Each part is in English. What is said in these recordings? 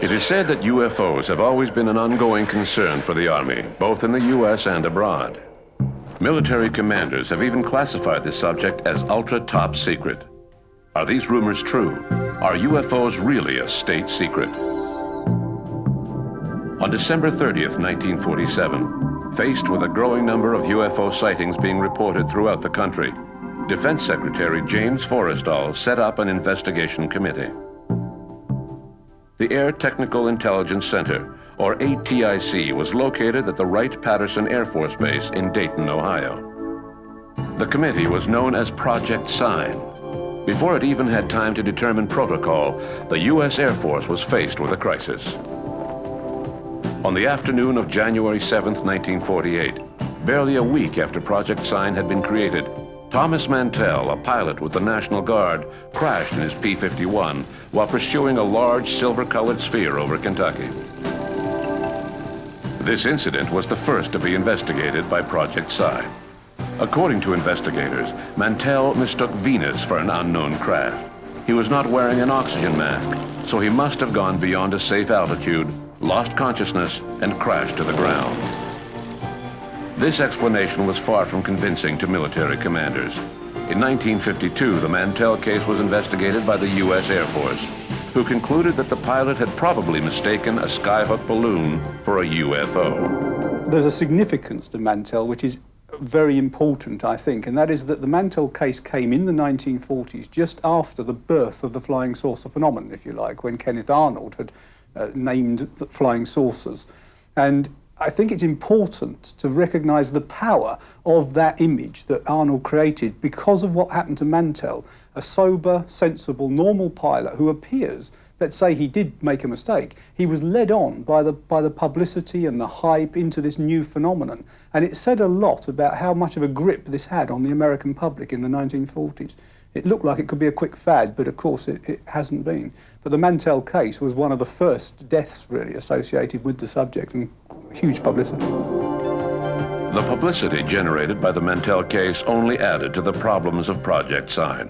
It is said that UFOs have always been an ongoing concern for the Army, both in the U.S. and abroad. Military commanders have even classified this subject as ultra-top secret. Are these rumors true? Are UFOs really a state secret? On December 30th, 1947, faced with a growing number of UFO sightings being reported throughout the country, Defense Secretary James Forrestal set up an investigation committee. The Air Technical Intelligence Center, or ATIC, was located at the Wright-Patterson Air Force Base in Dayton, Ohio. The committee was known as Project Sign. Before it even had time to determine protocol, the U.S. Air Force was faced with a crisis. On the afternoon of January 7th, 1948, barely a week after Project Sign had been created, Thomas Mantell, a pilot with the National Guard, crashed in his P-51 while pursuing a large silver-colored sphere over Kentucky. This incident was the first to be investigated by Project Sign. According to investigators, Mantell mistook Venus for an unknown craft. He was not wearing an oxygen mask, so he must have gone beyond a safe altitude, lost consciousness, and crashed to the ground. This explanation was far from convincing to military commanders. In 1952, the Mantell case was investigated by the U.S. Air Force, who concluded that the pilot had probably mistaken a skyhook balloon for a UFO. There's a significance to Mantell which is very important, I think, and that is that the Mantell case came in the 1940s, just after the birth of the flying saucer phenomenon, if you like, when Kenneth Arnold had named the flying saucers. And I think it's important to recognize the power of that image that Arnold created because of what happened to Mantell, a sober, sensible, normal pilot who appears, let's say he did make a mistake, he was led on by the publicity and the hype into this new phenomenon. And it said a lot about how much of a grip this had on the American public in the 1940s. It looked like it could be a quick fad, but of course it hasn't been. But the Mantell case was one of the first deaths really associated with the subject, and huge publicity. The publicity generated by the Mantell case only added to the problems of Project Sign.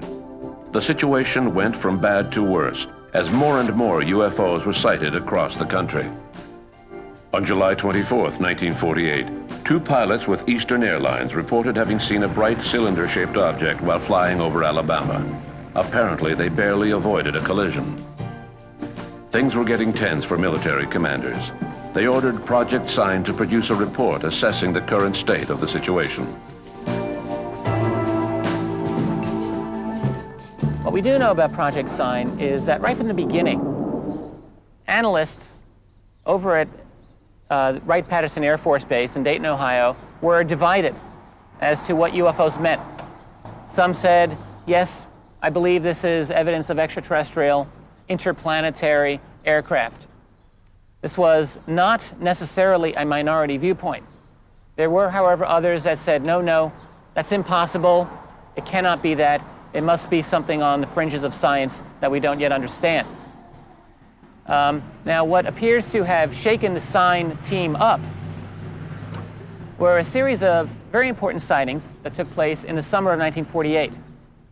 The situation went from bad to worse as more and more UFOs were sighted across the country. On July 24th, 1948, two pilots with Eastern Airlines reported having seen a bright cylinder-shaped object while flying over Alabama. Apparently, they barely avoided a collision. Things were getting tense for military commanders. They ordered Project Sign to produce a report assessing the current state of the situation. What we do know about Project Sign is that right from the beginning, analysts over at Wright-Patterson Air Force Base in Dayton, Ohio, were divided as to what UFOs meant. Some said, yes, I believe this is evidence of extraterrestrial, interplanetary aircraft. This was not necessarily a minority viewpoint. There were, however, others that said, no, that's impossible. It cannot be that. It must be something on the fringes of science that we don't yet understand. Now, what appears to have shaken the Sign team up were a series of very important sightings that took place in the summer of 1948.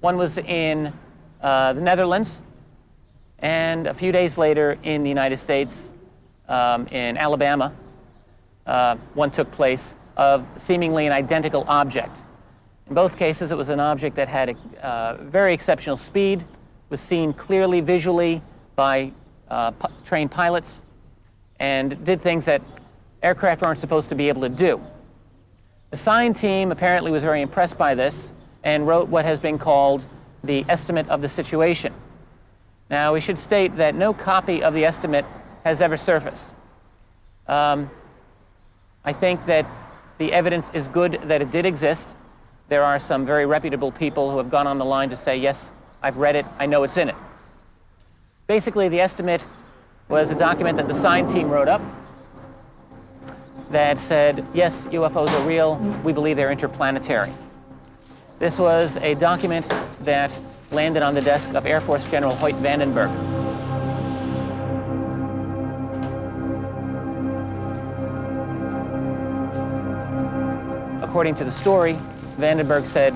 One was in the Netherlands, and a few days later in the United States, in Alabama, one took place of seemingly an identical object. In both cases, it was an object that had a very exceptional speed, was seen clearly visually by trained pilots, and did things that aircraft aren't supposed to be able to do. The Sign team apparently was very impressed by this and wrote what has been called the estimate of the situation. Now, we should state that no copy of the estimate has ever surfaced. I think that the evidence is good that it did exist. There are some very reputable people who have gone on the line to say, yes, I've read it, I know it's in it. Basically, the estimate was a document that the Sign team wrote up that said, yes, UFOs are real, we believe they're interplanetary. This was a document that landed on the desk of Air Force General Hoyt Vandenberg. According to the story, Vandenberg said,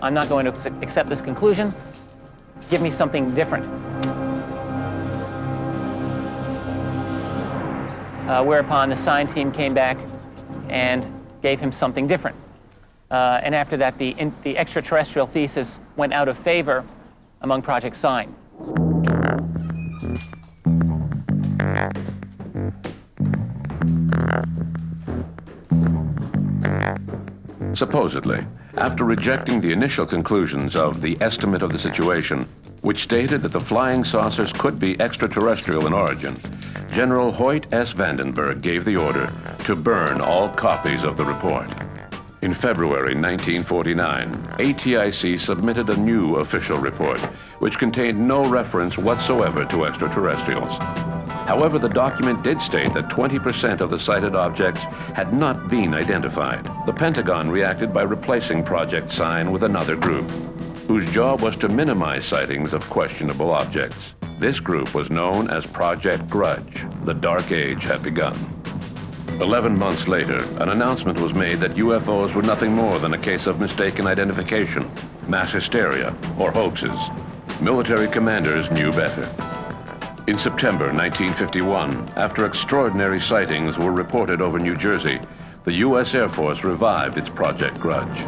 I'm not going to accept this conclusion. Give me something different. whereupon the sign team came back and gave him something different. And after that, the extraterrestrial thesis went out of favor among Project Sign. Supposedly, after rejecting the initial conclusions of the estimate of the situation, which stated that the flying saucers could be extraterrestrial in origin, General Hoyt S. Vandenberg gave the order to burn all copies of the report. In February 1949, ATIC submitted a new official report, which contained no reference whatsoever to extraterrestrials. However, the document did state that 20% of the sighted objects had not been identified. The Pentagon reacted by replacing Project Sign with another group, whose job was to minimize sightings of questionable objects. This group was known as Project Grudge. The Dark Age had begun. 11 months later, an announcement was made that UFOs were nothing more than a case of mistaken identification, mass hysteria, or hoaxes. Military commanders knew better. In September 1951, after extraordinary sightings were reported over New Jersey, the U.S. Air Force revived its Project Grudge.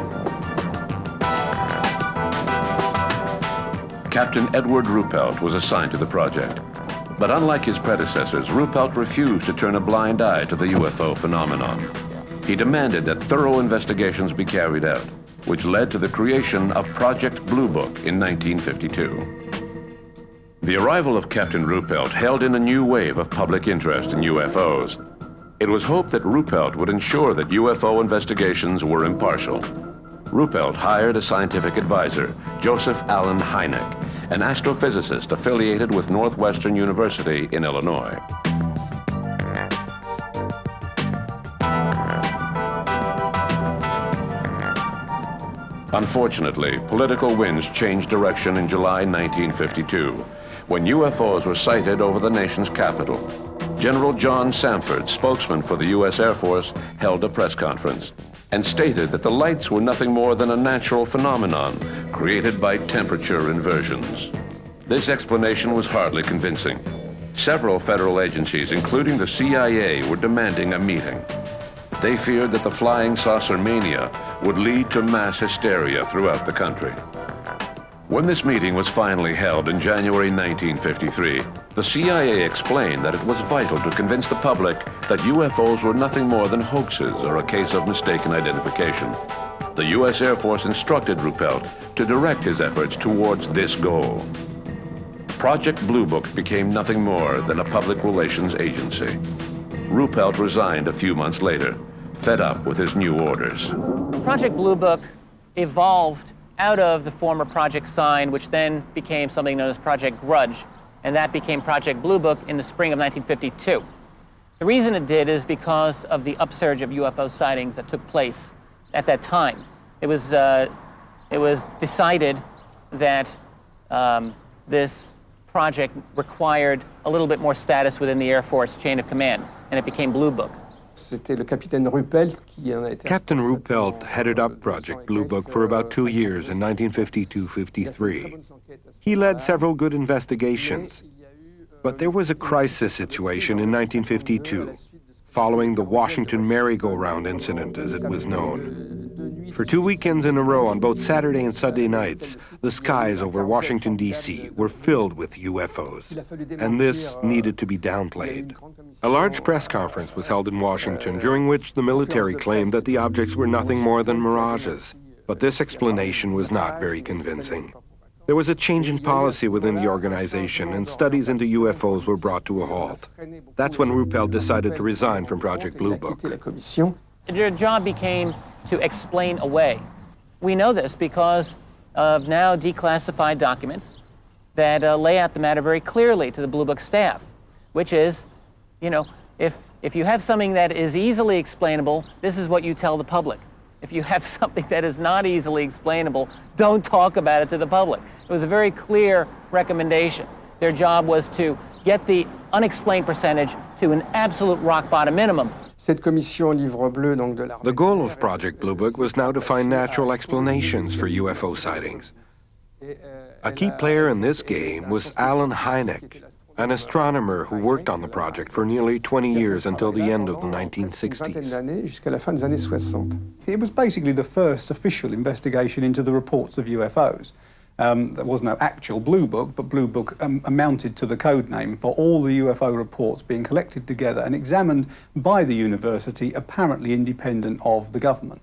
Captain Edward Ruppelt was assigned to the project. But unlike his predecessors, Ruppelt refused to turn a blind eye to the UFO phenomenon. He demanded that thorough investigations be carried out, which led to the creation of Project Blue Book in 1952. The arrival of Captain Ruppelt held in a new wave of public interest in UFOs. It was hoped that Ruppelt would ensure that UFO investigations were impartial. Ruppelt hired a scientific advisor, Joseph Allen Hynek, an astrophysicist affiliated with Northwestern University in Illinois. Unfortunately, political winds changed direction in July 1952, when UFOs were sighted over the nation's capital. General John Samford, spokesman for the U.S. Air Force, held a press conference and stated that the lights were nothing more than a natural phenomenon created by temperature inversions. This explanation was hardly convincing. Several federal agencies, including the CIA, were demanding a meeting. They feared that the flying saucer mania would lead to mass hysteria throughout the country. When this meeting was finally held in January 1953, the CIA explained that it was vital to convince the public that UFOs were nothing more than hoaxes or a case of mistaken identification. The U.S. Air Force instructed Ruppelt to direct his efforts towards this goal. Project Blue Book became nothing more than a public relations agency. Ruppelt resigned a few months later, fed up with his new orders. Project Blue Book evolved out of the former Project Sign, which then became something known as Project Grudge, and that became Project Blue Book in the spring of 1952. The reason it did is because of the upsurge of UFO sightings that took place at that time. It was decided that this project required a little bit more status within the Air Force chain of command, and it became Blue Book. Captain Ruppelt headed up Project Blue Book for about 2 years in 1952-53. He led several good investigations, but there was a crisis situation in 1952, following the Washington merry-go-round incident, as it was known. For 2 weekends in a row, on both Saturday and Sunday nights, the skies over Washington, D.C. were filled with UFOs, and this needed to be downplayed. A large press conference was held in Washington, during which the military claimed that the objects were nothing more than mirages, but this explanation was not very convincing. There was a change in policy within the organization, and studies into UFOs were brought to a halt. That's when Ruppelt decided to resign from Project Blue Book. Their job became to explain away. We know this because of now declassified documents that lay out the matter very clearly to the Blue Book staff, which is, you know, if you have something that is easily explainable, this is what you tell the public. If you have something that is not easily explainable, don't talk about it to the public. It was a very clear recommendation. Their job was to get the unexplained percentage to an absolute rock bottom minimum. The goal of Project Blue Book was now to find natural explanations for UFO sightings. A key player in this game was Allen Hynek, an astronomer who worked on the project for nearly 20 years until the end of the 1960s. It was basically the first official investigation into the reports of UFOs. There was no actual Blue Book, but Blue Book amounted to the code name for all the UFO reports being collected together and examined by the university, apparently independent of the government.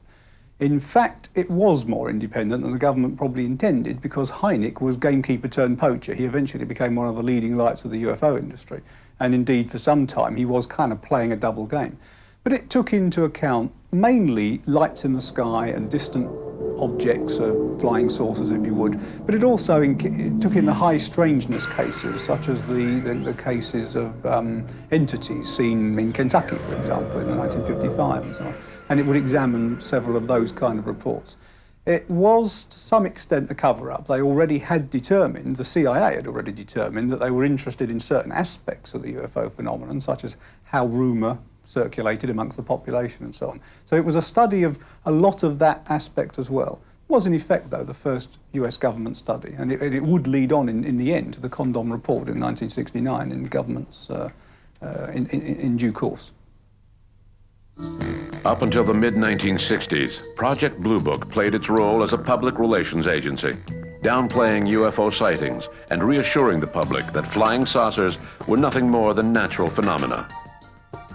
In fact, it was more independent than the government probably intended, because Hynek was gamekeeper turned poacher. He eventually became one of the leading lights of the UFO industry. And indeed, for some time, he was kind of playing a double game. But it took into account mainly lights in the sky and distant objects, flying saucers, if you would. But it also it took in the high strangeness cases, such as the cases of entities seen in Kentucky, for example, in 1955 and so on. And it would examine several of those kind of reports. It was, to some extent, a cover-up. They already had determined, the CIA had already determined, that they were interested in certain aspects of the UFO phenomenon, such as how rumour circulated amongst the population and so on. So it was a study of a lot of that aspect as well. It was, in effect, though, the first US government study, and it would lead on, in the end, to the Condon Report in 1969 in government's, in due course. Up until the mid-1960s, Project Blue Book played its role as a public relations agency, downplaying UFO sightings and reassuring the public that flying saucers were nothing more than natural phenomena.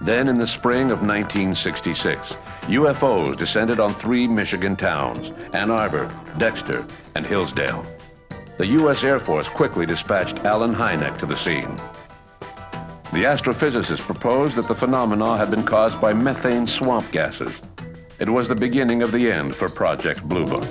Then, in the spring of 1966, UFOs descended on 3 Michigan towns: Ann Arbor, Dexter, and Hillsdale. The U.S. Air Force quickly dispatched Alan Hynek to the scene. The astrophysicist proposed that the phenomena had been caused by methane swamp gases. It was the beginning of the end for Project Blue Book.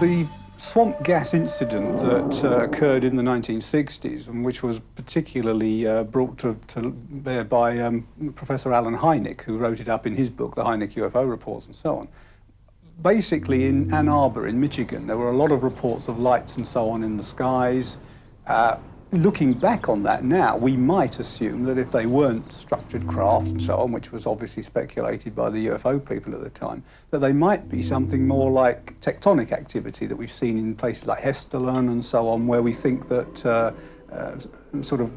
The swamp gas incident that occurred in the 1960s, and which was particularly brought to bear by Professor Alan Hynek, who wrote it up in his book, The Hynek UFO Reports and so on. Basically, in Ann Arbor in Michigan, there were a lot of reports of lights and so on in the skies. Looking back on that now, we might assume that if they weren't structured craft and so on, which was obviously speculated by the UFO people at the time, that they might be something more like tectonic activity that we've seen in places like Hessdalen and so on, where we think that sort of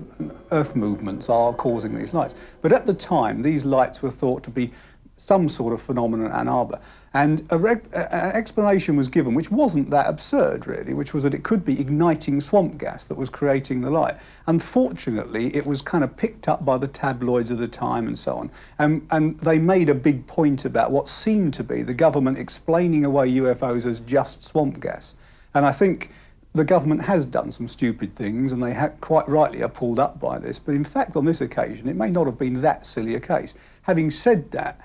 earth movements are causing these lights. But at the time, these lights were thought to be some sort of phenomenon in Ann Arbor. And an explanation was given, which wasn't that absurd, really, which was that it could be igniting swamp gas that was creating the light. Unfortunately, it was kind of picked up by the tabloids of the time and so on. And they made a big point about what seemed to be the government explaining away UFOs as just swamp gas. And I think the government has done some stupid things, and they quite rightly are pulled up by this. But in fact, on this occasion, it may not have been that silly a case. Having said that,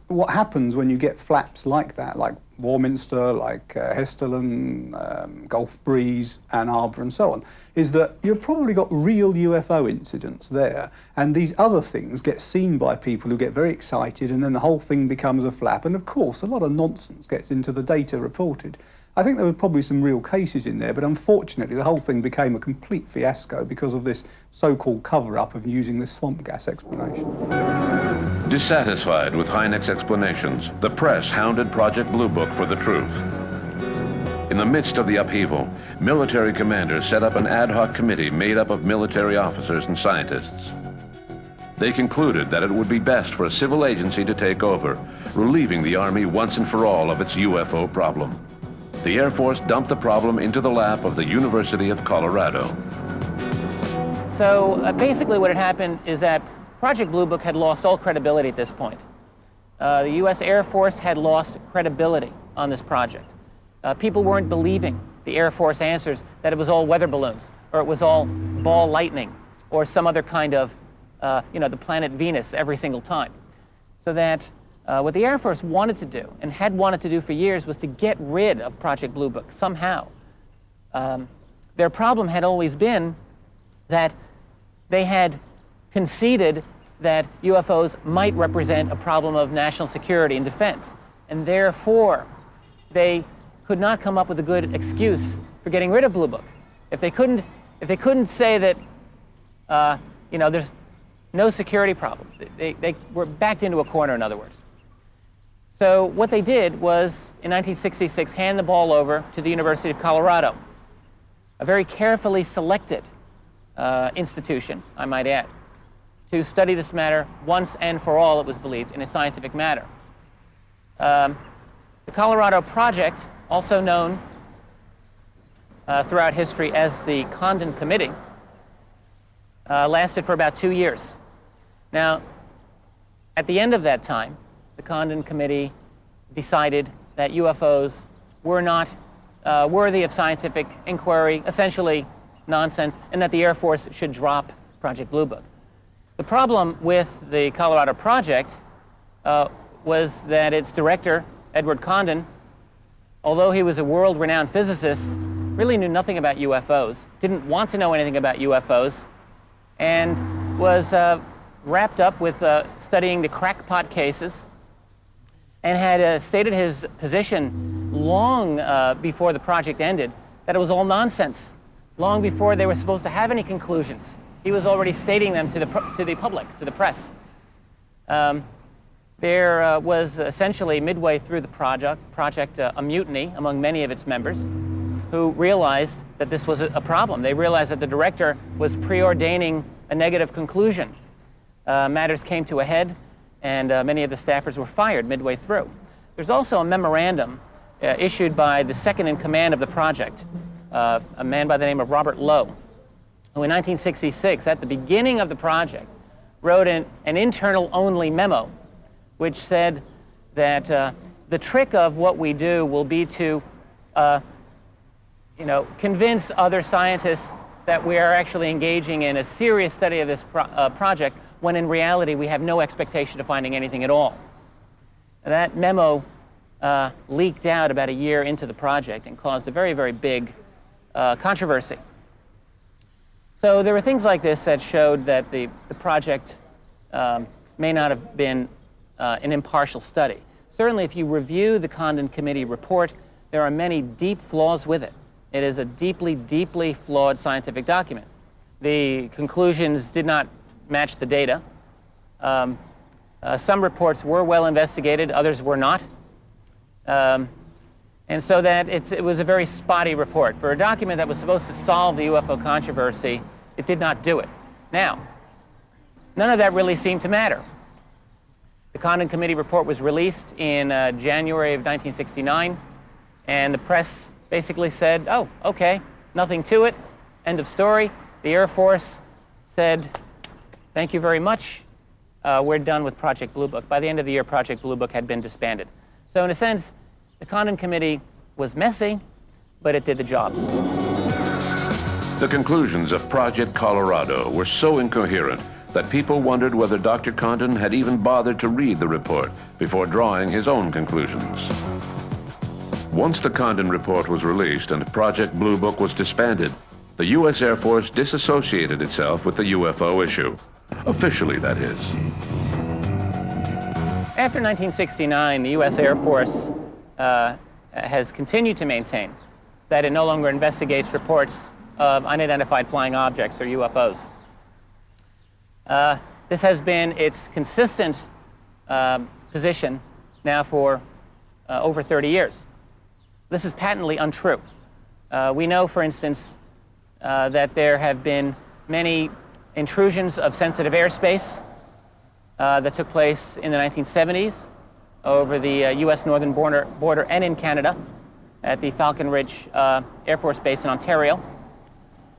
what happens when you get flaps like that, like Warminster, like Hessdalen, Gulf Breeze, Ann Arbor and so on, is that you've probably got real UFO incidents there, and these other things get seen by people who get very excited, and then the whole thing becomes a flap, and of course a lot of nonsense gets into the data reported. I think there were probably some real cases in there, but unfortunately the whole thing became a complete fiasco because of this so-called cover-up of using this swamp gas explanation. Dissatisfied with Hynek's explanations, the press hounded Project Blue Book for the truth. In the midst of the upheaval, military commanders set up an ad hoc committee made up of military officers and scientists. They concluded that it would be best for a civil agency to take over, relieving the Army once and for all of its UFO problem. The Air Force dumped the problem into the lap of the University of Colorado. So basically what had happened is that Project Blue Book had lost all credibility at this point. The U.S. Air Force had lost credibility on this project. People weren't believing the Air Force answers that it was all weather balloons, or it was all ball lightning, or some other kind of, the planet Venus every single time. So that what the Air Force wanted to do, and had wanted to do for years, was to get rid of Project Blue Book somehow. Their problem had always been that they had conceded that UFOs might represent a problem of national security and defense, and therefore they could not come up with a good excuse for getting rid of Blue Book. If they couldn't say that there's no security problems, they were backed into a corner, in other words. So what they did was, in 1966, hand the ball over to the University of Colorado. a very carefully selected institution, I might add, to study this matter once and for all, it was believed, in a scientific manner. The Colorado Project, also known throughout history as the Condon Committee, lasted for about 2 years. Now, at the end of that time, the Condon Committee decided that UFOs were not worthy of scientific inquiry, essentially nonsense, and that the Air Force should drop Project Blue Book. The problem with the Colorado Project was that its director, Edward Condon, although he was a world-renowned physicist, really knew nothing about UFOs, didn't want to know anything about UFOs, and was wrapped up with studying the crackpot cases, and had stated his position long before the project ended, that it was all nonsense, long before they were supposed to have any conclusions. He was already stating them to the public, to the press. There was essentially, midway through the project a mutiny among many of its members who realized that this was a problem. They realized that the director was preordaining a negative conclusion. Matters came to a head, and many of the staffers were fired midway through. There's also a memorandum issued by the second in command of the project, a man by the name of Robert Lowe, who in 1966, at the beginning of the project, wrote an internal-only memo which said that the trick of what we do will be to convince other scientists that we are actually engaging in a serious study of this project, when in reality we have no expectation of finding anything at all. That memo leaked out about a year into the project and caused a very, very big controversy. So there were things like this that showed that the project may not have been an impartial study. Certainly, if you review the Condon Committee report, there are many deep flaws with it. It is a deeply, deeply flawed scientific document. The conclusions did not match the data. Some reports were well investigated, others were not. And so that it was a very spotty report. For a document that was supposed to solve the UFO controversy, it did not do it. Now, none of that really seemed to matter. The Condon Committee report was released in January of 1969, and the press basically said, oh, okay, nothing to it, end of story. The Air Force said, thank you very much, we're done with Project Blue Book. By the end of the year, Project Blue Book had been disbanded. So in a sense, the Condon Committee was messy, but it did the job. The conclusions of Project Colorado were so incoherent that people wondered whether Dr. Condon had even bothered to read the report before drawing his own conclusions. Once the Condon report was released and Project Blue Book was disbanded, the U.S. Air Force disassociated itself with the UFO issue. Officially, that is. After 1969, the U.S. Air Force has continued to maintain that it no longer investigates reports of unidentified flying objects, or UFOs. This has been its consistent position now for over 30 years. This is patently untrue. We know, for instance, that there have been many intrusions of sensitive airspace that took place in the 1970s over the U.S. northern border and in Canada at the Falcon Ridge Air Force Base in Ontario.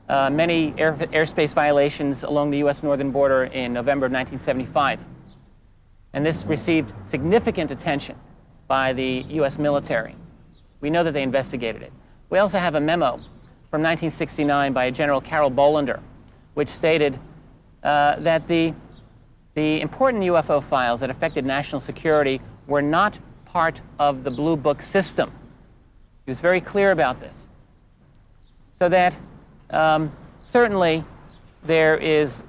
Many airspace violations along the U.S. northern border in November of 1975. And this received significant attention by the U.S. military. We know that they investigated it. We also have a memo from 1969 by General Carol Bolander, which stated that the important UFO files that affected national security were not part of the Blue Book system. He was very clear about this. So that certainly there is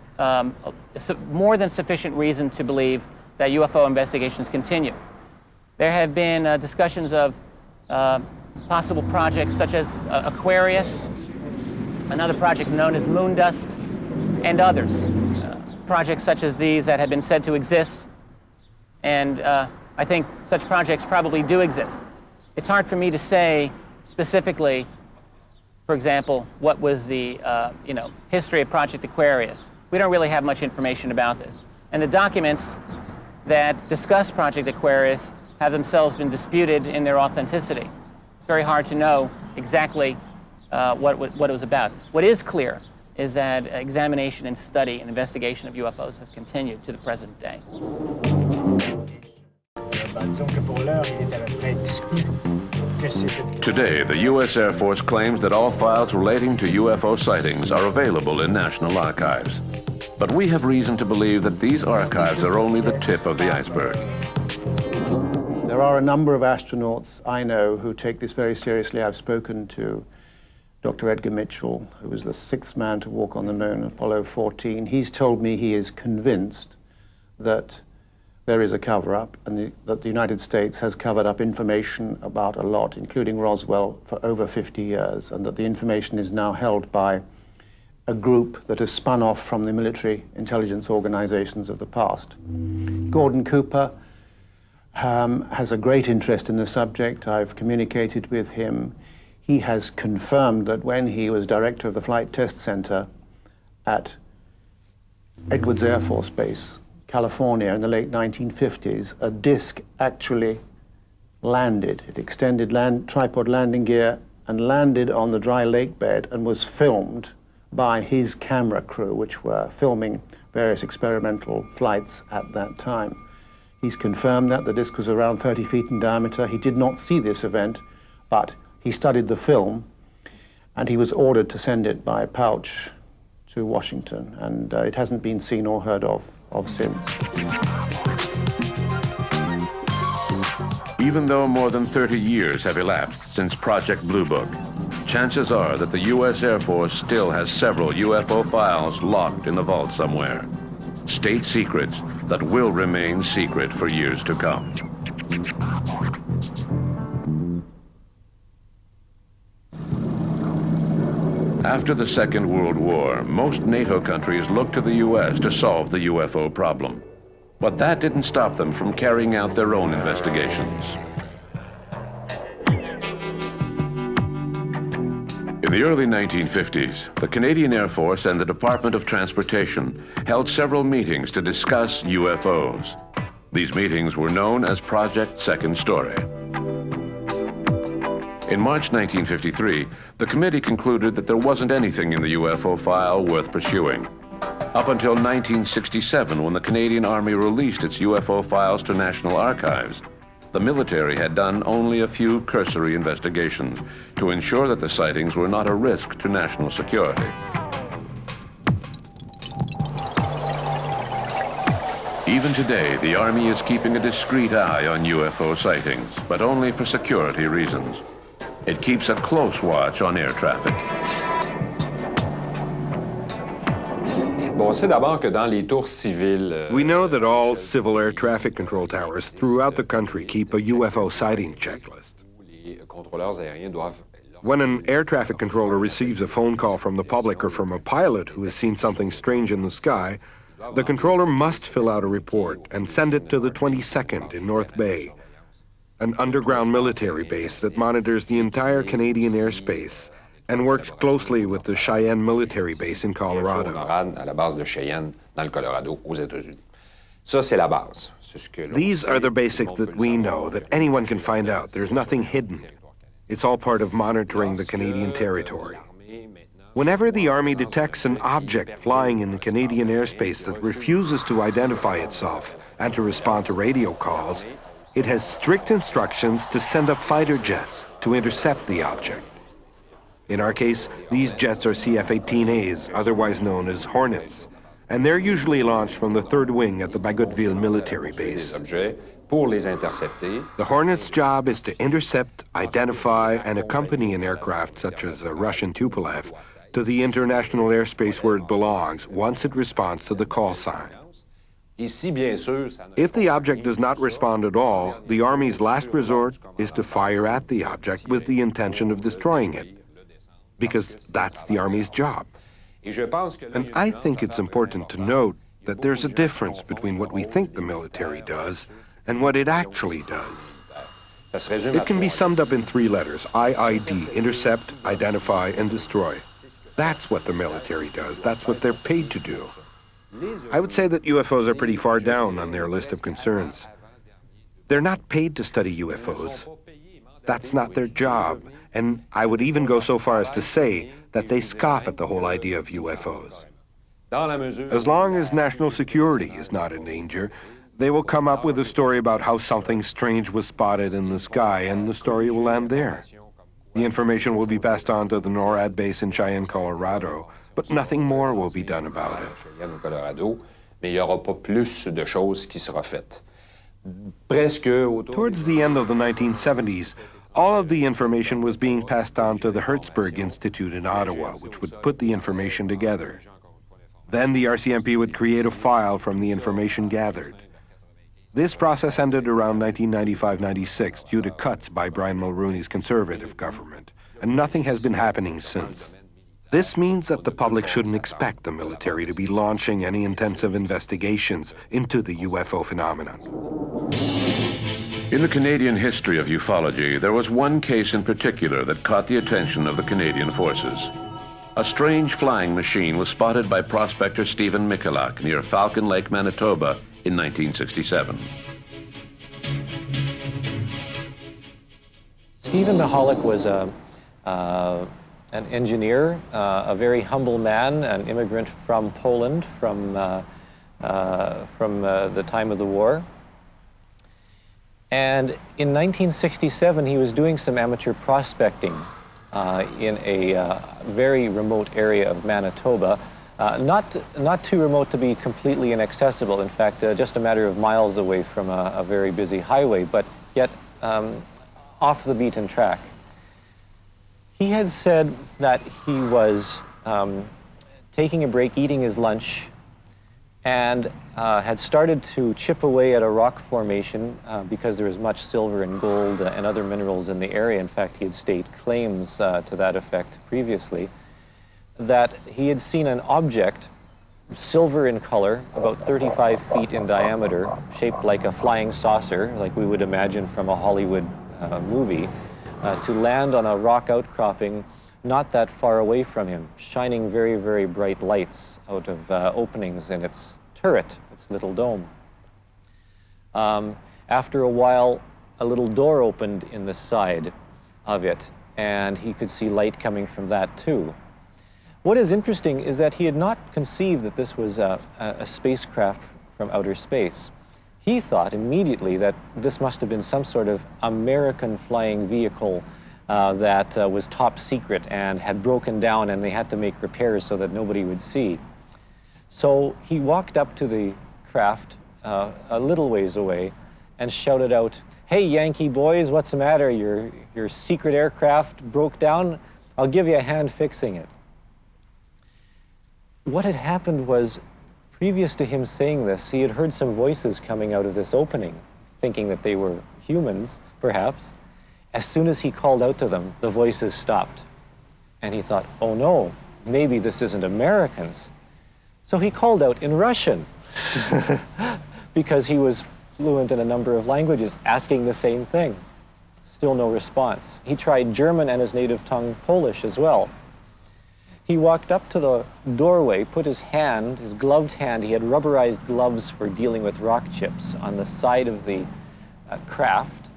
more than sufficient reason to believe that UFO investigations continue. There have been discussions of possible projects such as Aquarius, another project known as Moondust, and others. Projects such as these that have been said to exist, and I think such projects probably do exist. It's hard for me to say specifically For example, what was the history of Project Aquarius? We don't really have much information about this. And the documents that discuss Project Aquarius have themselves been disputed in their authenticity. It's very hard to know exactly what it was about. What is clear is that examination and study and investigation of UFOs has continued to the present day. Today, the U.S. Air Force claims that all files relating to UFO sightings are available in national archives. But we have reason to believe that these archives are only the tip of the iceberg. There are a number of astronauts I know who take this very seriously. I've spoken to Dr. Edgar Mitchell, who was the 6th man to walk on the moon, Apollo 14. He's told me he is convinced that there is a cover-up and that the United States has covered up information about a lot, including Roswell, for over 50 years, and that the information is now held by a group that has spun off from the military intelligence organizations of the past. Gordon Cooper has a great interest in the subject. I've communicated with him. He has confirmed that when he was director of the Flight Test Center at Edwards Air Force Base, California, in the late 1950s, a disc actually landed. It extended tripod landing gear and landed on the dry lake bed and was filmed by his camera crew, which were filming various experimental flights at that time. He's confirmed that the disc was around 30 feet in diameter. He did not see this event, but he studied the film, and he was ordered to send it by pouch to Washington, and it hasn't been seen or heard of since. Even though more than 30 years have elapsed since Project Blue Book, chances are that the U.S. Air Force still has several UFO files locked in the vault somewhere. State secrets that will remain secret for years to come. After the Second World War, most NATO countries looked to the U.S. to solve the UFO problem. But that didn't stop them from carrying out their own investigations. In the early 1950s, the Canadian Air Force and the Department of Transportation held several meetings to discuss UFOs. These meetings were known as Project Second Story. In March 1953, the committee concluded that there wasn't anything in the UFO file worth pursuing. Up until 1967, when the Canadian Army released its UFO files to national archives, the military had done only a few cursory investigations to ensure that the sightings were not a risk to national security. Even today, the Army is keeping a discreet eye on UFO sightings, but only for security reasons. It keeps a close watch on air traffic. We know that all civil air traffic control towers throughout the country keep a UFO sighting checklist. When an air traffic controller receives a phone call from the public or from a pilot who has seen something strange in the sky, the controller must fill out a report and send it to the 22nd in North Bay, an underground military base that monitors the entire Canadian airspace and works closely with the Cheyenne military base in Colorado. These are the basics that we know, that anyone can find out. There's nothing hidden. It's all part of monitoring the Canadian territory. Whenever the Army detects an object flying in the Canadian airspace that refuses to identify itself and to respond to radio calls, it has strict instructions to send up fighter jets to intercept the object. In our case, these jets are CF-18As, otherwise known as Hornets, and they're usually launched from the 3rd Wing at the Bagotville military base. The Hornets' job is to intercept, identify, and accompany an aircraft such as a Russian Tupolev to the international airspace where it belongs once it responds to the call sign. If the object does not respond at all, the Army's last resort is to fire at the object with the intention of destroying it, because that's the Army's job. And I think it's important to note that there's a difference between what we think the military does and what it actually does. It can be summed up in 3 letters: IID, intercept, identify, and destroy. That's what the military does. That's what they're paid to do. I would say that UFOs are pretty far down on their list of concerns. They're not paid to study UFOs. That's not their job. And I would even go so far as to say that they scoff at the whole idea of UFOs. As long as national security is not in danger, they will come up with a story about how something strange was spotted in the sky, and the story will end there. The information will be passed on to the NORAD base in Cheyenne, Colorado, but nothing more will be done about it. Towards the end of the 1970s, all of the information was being passed on to the Hertzberg Institute in Ottawa, which would put the information together. Then the RCMP would create a file from the information gathered. This process ended around 1995-96 due to cuts by Brian Mulroney's Conservative government, and nothing has been happening since. This means that the public shouldn't expect the military to be launching any intensive investigations into the UFO phenomenon. In the Canadian history of ufology, there was one case in particular that caught the attention of the Canadian forces. A strange flying machine was spotted by prospector Stephen Michalak near Falcon Lake, Manitoba in 1967. Stephen Michalak was an engineer, a very humble man, an immigrant from Poland from the time of the war. And in 1967, he was doing some amateur prospecting in a very remote area of Manitoba. Not too remote to be completely inaccessible. In fact, just a matter of miles away from a very busy highway, but yet off the beaten track. He had said that he was taking a break, eating his lunch, and had started to chip away at a rock formation because there was much silver and gold and other minerals in the area. In fact, he had staked claims to that effect previously, that he had seen an object, silver in color, about 35 feet in diameter, shaped like a flying saucer, like we would imagine from a Hollywood movie, to land on a rock outcropping not that far away from him, shining very, very bright lights out of openings in its turret, its little dome. After a while, a little door opened in the side of it, and he could see light coming from that too. What is interesting is that he had not conceived that this was a spacecraft from outer space. He thought immediately that this must have been some sort of American flying vehicle that was top secret and had broken down, and they had to make repairs so that nobody would see. So he walked up to the craft a little ways away and shouted out, "Hey, Yankee boys, what's the matter? Your secret aircraft broke down? I'll give you a hand fixing it." What had happened was, previous to him saying this, he had heard some voices coming out of this opening, thinking that they were humans, perhaps. As soon as he called out to them, the voices stopped. And he thought, oh no, maybe this isn't Americans. So he called out in Russian, because he was fluent in a number of languages, asking the same thing. Still no response. He tried German and his native tongue, Polish, as well. He walked up to the doorway, put his hand, his gloved hand, he had rubberized gloves for dealing with rock chips, on the side of the craft,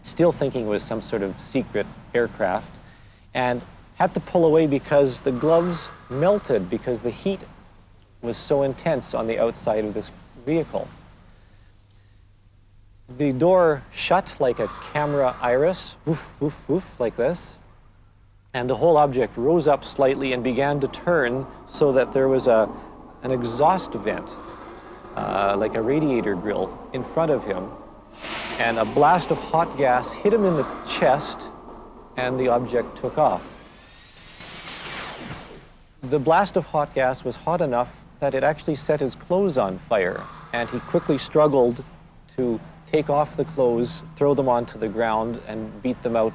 still thinking it was some sort of secret aircraft, and had to pull away because the gloves melted because the heat was so intense on the outside of this vehicle. The door shut like a camera iris, woof, woof, woof, like this. And the whole object rose up slightly and began to turn so that there was an exhaust vent, like a radiator grill, in front of him. And a blast of hot gas hit him in the chest, and the object took off. The blast of hot gas was hot enough that it actually set his clothes on fire, and he quickly struggled to take off the clothes, throw them onto the ground, and beat them out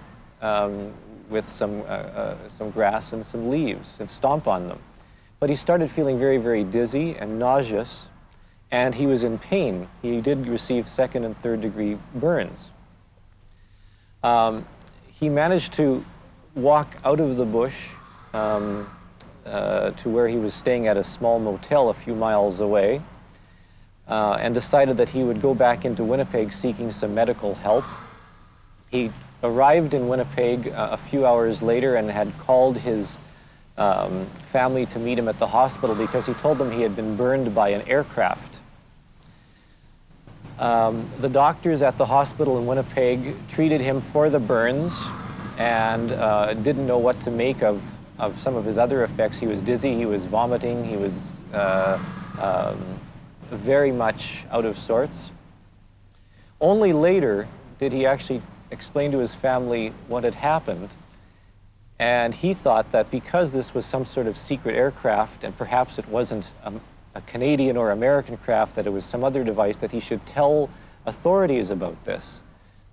with some grass and some leaves and stomp on them. But he started feeling very, very dizzy and nauseous, and he was in pain. He did receive 2nd and 3rd degree burns. He managed to walk out of the bush to where he was staying at a small motel a few miles away, and decided that he would go back into Winnipeg seeking some medical help. He arrived in Winnipeg a few hours later and had called his family to meet him at the hospital because he told them he had been burned by an aircraft. The doctors at the hospital in Winnipeg treated him for the burns and didn't know what to make of some of his other effects. He was dizzy, he was vomiting, he was very much out of sorts. Only later did he actually explain to his family what had happened, and he thought that because this was some sort of secret aircraft and perhaps it wasn't a Canadian or American craft, that it was some other device, that he should tell authorities about this.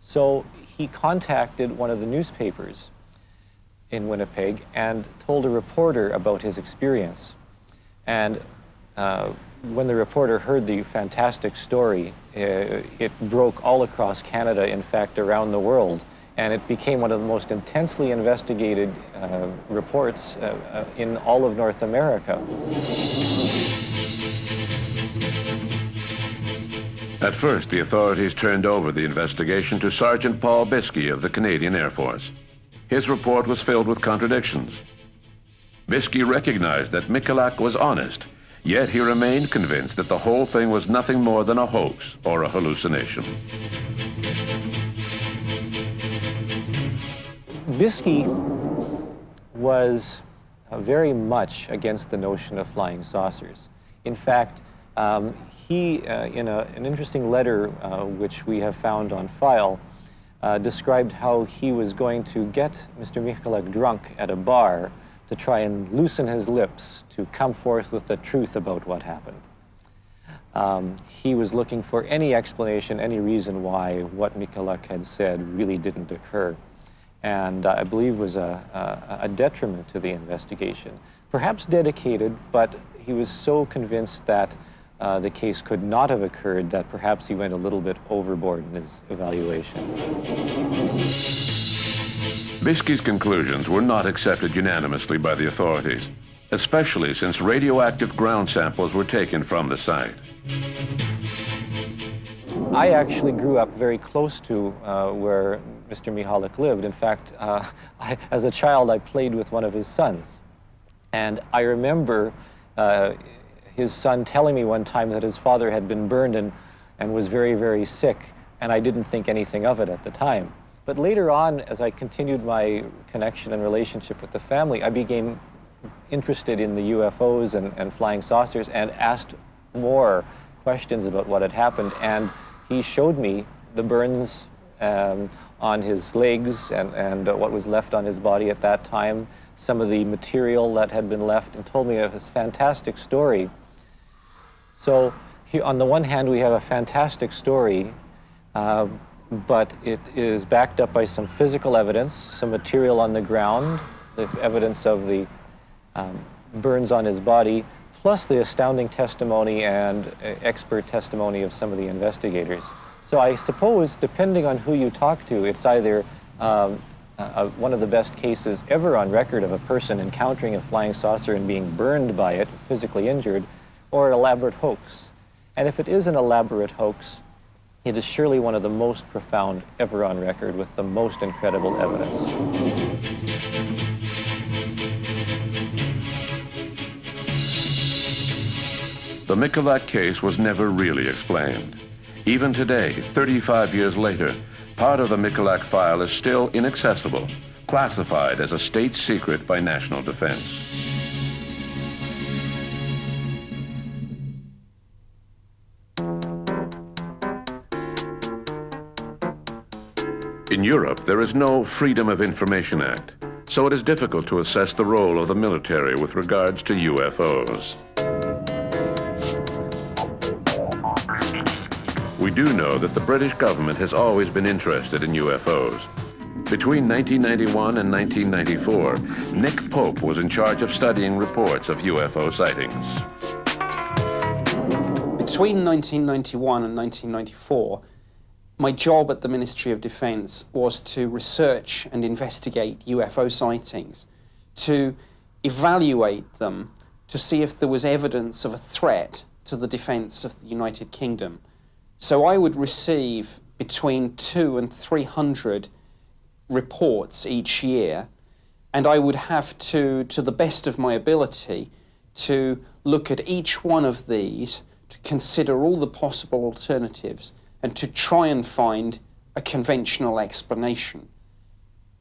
So he contacted one of the newspapers in Winnipeg and told a reporter about his experience. And when the reporter heard the fantastic story, it broke all across Canada, in fact, around the world. And it became one of the most intensely investigated reports in all of North America. At first, the authorities turned over the investigation to Sergeant Paul Biskey of the Canadian Air Force. His report was filled with contradictions. Biskey recognized that Michalak was honest, yet he remained convinced that the whole thing was nothing more than a hoax or a hallucination. Biskey was very much against the notion of flying saucers. In fact, he, in an interesting letter which we have found on file, described how he was going to get Mr. Michalak drunk at a bar to try and loosen his lips to come forth with the truth about what happened. He was looking for any explanation, any reason why what Michalak had said really didn't occur, and I believe was a detriment to the investigation. Perhaps dedicated, but he was so convinced that the case could not have occurred that perhaps he went a little bit overboard in his evaluation. Biskey's conclusions were not accepted unanimously by the authorities, especially since radioactive ground samples were taken from the site. I actually grew up very close to where Mr. Michalak lived. In fact, as a child, I played with one of his sons. And I remember his son telling me one time that his father had been burned and was very, very sick, and I didn't think anything of it at the time. But later on, as I continued my connection and relationship with the family, I became interested in the UFOs and flying saucers and asked more questions about what had happened. And he showed me the burns on his legs and what was left on his body at that time, some of the material that had been left, and told me of his fantastic story. So on the one hand, we have a fantastic story, but it is backed up by some physical evidence, some material on the ground, the evidence of the burns on his body, plus the astounding testimony and expert testimony of some of the investigators. So I suppose, depending on who you talk to, it's either one of the best cases ever on record of a person encountering a flying saucer and being burned by it, physically injured, or an elaborate hoax. And if it is an elaborate hoax, it is surely one of the most profound ever on record with the most incredible evidence. The Michalak case was never really explained. Even today, 35 years later, part of the Michalak file is still inaccessible, classified as a state secret by National Defense. In Europe, there is no Freedom of Information Act, so it is difficult to assess the role of the military with regards to UFOs. We do know that the British government has always been interested in UFOs. Between 1991 and 1994, Nick Pope was in charge of studying reports of UFO sightings. Between 1991 and 1994, my job at the Ministry of Defence was to research and investigate UFO sightings, to evaluate them, to see if there was evidence of a threat to the defence of the United Kingdom. So I would receive between 200 and 300 reports each year, and I would have to the best of my ability, to look at each one of these, to consider all the possible alternatives, and to try and find a conventional explanation.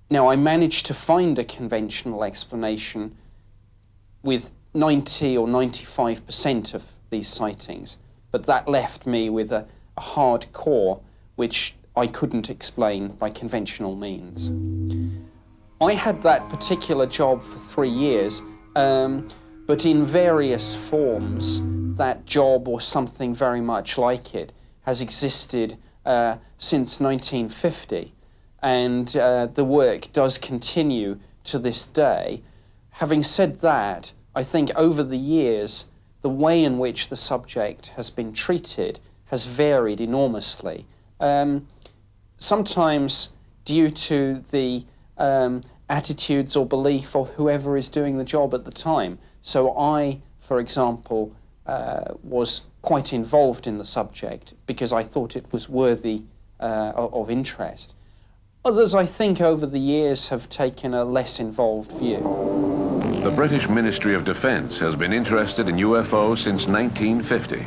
Now, I managed to find a conventional explanation with 90 or 95% of these sightings, but that left me with a hard core which I couldn't explain by conventional means. I had that particular job for 3 years, but in various forms, that job or something very much like it has existed since 1950, and the work does continue to this day. Having said that, I think over the years, the way in which the subject has been treated has varied enormously. Sometimes due to the attitudes or belief of whoever is doing the job at the time. So I, for example, was quite involved in the subject because I thought it was worthy of interest. Others, I think, over the years have taken a less involved view. The British Ministry of Defence has been interested in UFOs since 1950.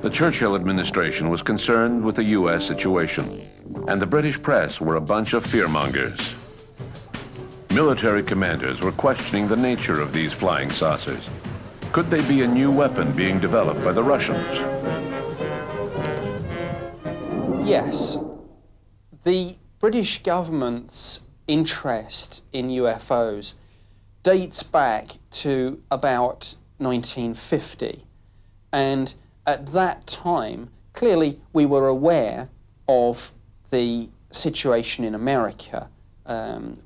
The Churchill administration was concerned with the US situation, and the British press were a bunch of fearmongers. Military commanders were questioning the nature of these flying saucers. Could they be a new weapon being developed by the Russians? Yes. The British government's interest in UFOs dates back to about 1950. And at that time, clearly we were aware of the situation in America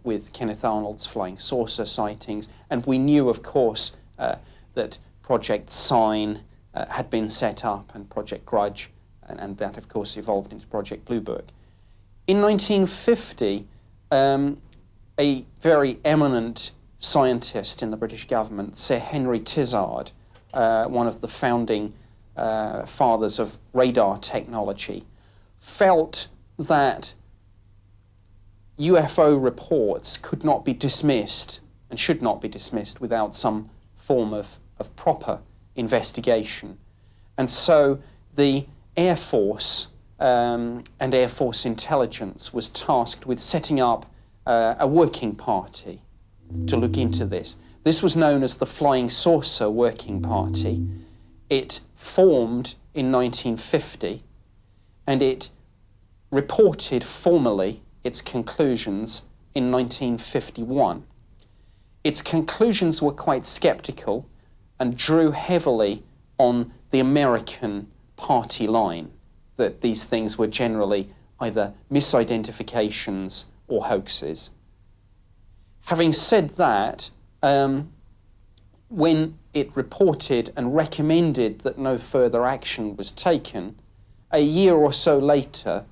with Kenneth Arnold's flying saucer sightings, and we knew, of course, that Project Sign had been set up, and Project Grudge, and that, of course, evolved into Project Blue Book. In 1950, a very eminent scientist in the British government, Sir Henry Tizard, one of the founding fathers of radar technology, felt that UFO reports could not be dismissed and should not be dismissed without some form of proper investigation. And so the Air Force and Air Force intelligence was tasked with setting up a working party to look into this. This was known as the Flying Saucer Working Party. It formed in 1950, and it reported formally its conclusions in 1951. Its conclusions were quite skeptical and drew heavily on the American party line, that these things were generally either misidentifications or hoaxes. Having said that, when it reported and recommended that no further action was taken, a year or so later,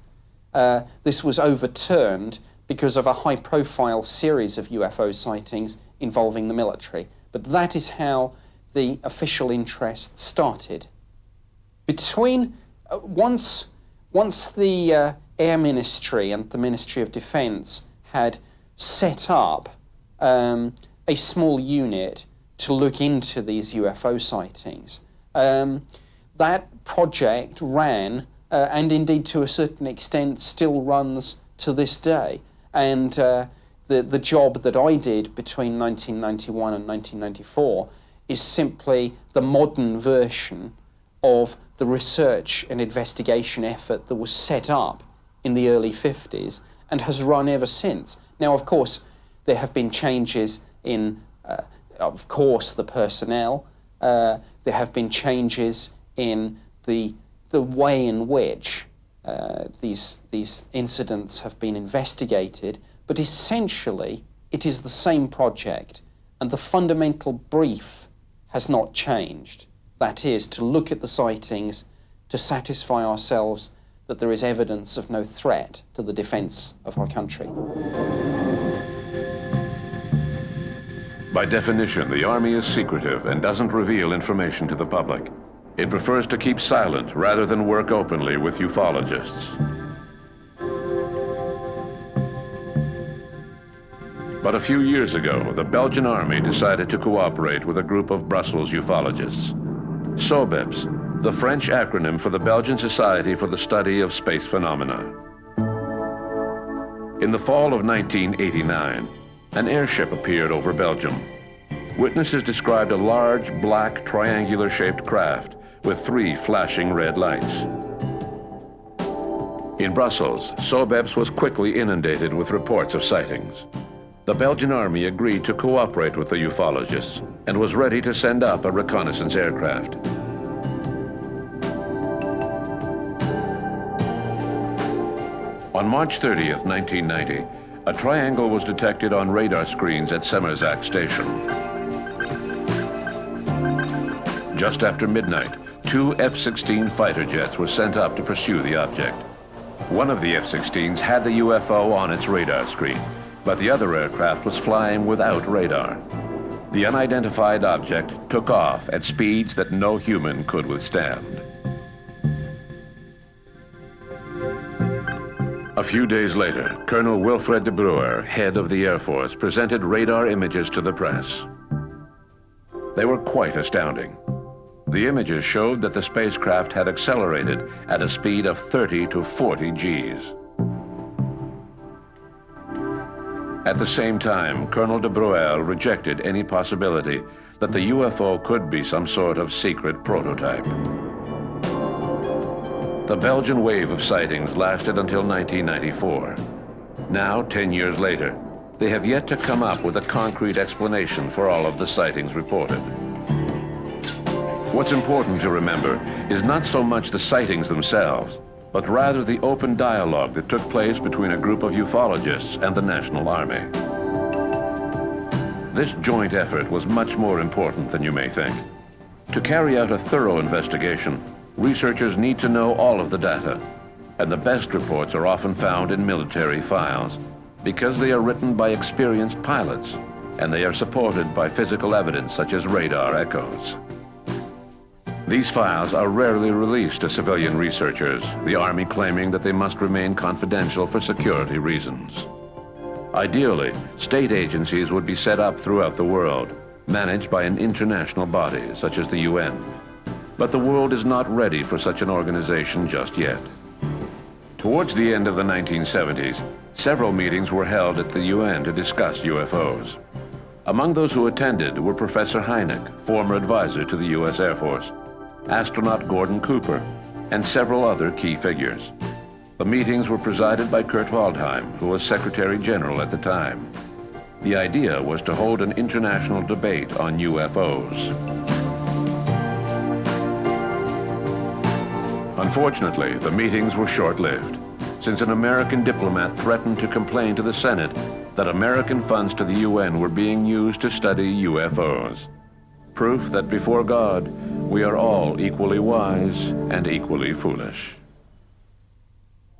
this was overturned because of a high-profile series of UFO sightings involving the military. But that is how the official interest started. Once the Air Ministry and the Ministry of Defence had set up a small unit to look into these UFO sightings, that project ran, and indeed to a certain extent still runs to this day. And the job that I did between 1991 and 1994 is simply the modern version of the research and investigation effort that was set up in the early 50s and has run ever since. Now, of course, there have been changes in, of course, the personnel. There have been changes in the way in which these incidents have been investigated, but essentially it is the same project, and the fundamental brief has not changed. That is, to look at the sightings, to satisfy ourselves that there is evidence of no threat to the defense of our country. By definition, the Army is secretive and doesn't reveal information to the public. It prefers to keep silent rather than work openly with ufologists. But a few years ago, the Belgian Army decided to cooperate with a group of Brussels ufologists. SOBEPS, the French acronym for the Belgian Society for the Study of Space Phenomena. In the fall of 1989, an airship appeared over Belgium. Witnesses described a large, black, triangular-shaped craft with 3 flashing red lights. In Brussels, SOBEPS was quickly inundated with reports of sightings. The Belgian Army agreed to cooperate with the ufologists and was ready to send up a reconnaissance aircraft. On March 30th, 1990, a triangle was detected on radar screens at Semerzac Station. Just after midnight, 2 F-16 fighter jets were sent up to pursue the object. One of the F-16s had the UFO on its radar screen, but the other aircraft was flying without radar. The unidentified object took off at speeds that no human could withstand. A few days later, Colonel Wilfred de Bruer, head of the Air Force, presented radar images to the press. They were quite astounding. The images showed that the spacecraft had accelerated at a speed of 30 to 40 Gs. At the same time, Colonel de Bruer rejected any possibility that the UFO could be some sort of secret prototype. The Belgian wave of sightings lasted until 1994. Now, 10 years later, they have yet to come up with a concrete explanation for all of the sightings reported. What's important to remember is not so much the sightings themselves, but rather the open dialogue that took place between a group of ufologists and the National Army. This joint effort was much more important than you may think. To carry out a thorough investigation, researchers need to know all of the data, and the best reports are often found in military files because they are written by experienced pilots and they are supported by physical evidence such as radar echoes. These files are rarely released to civilian researchers, the Army claiming that they must remain confidential for security reasons. Ideally, state agencies would be set up throughout the world, managed by an international body such as the UN. But the world is not ready for such an organization just yet. Towards the end of the 1970s, several meetings were held at the UN to discuss UFOs. Among those who attended were Professor Hynek, former advisor to the US Air Force, astronaut Gordon Cooper, and several other key figures. The meetings were presided by Kurt Waldheim, who was Secretary General at the time. The idea was to hold an international debate on UFOs. Unfortunately, the meetings were short-lived, since an American diplomat threatened to complain to the Senate that American funds to the UN were being used to study UFOs. Proof that before God, we are all equally wise and equally foolish.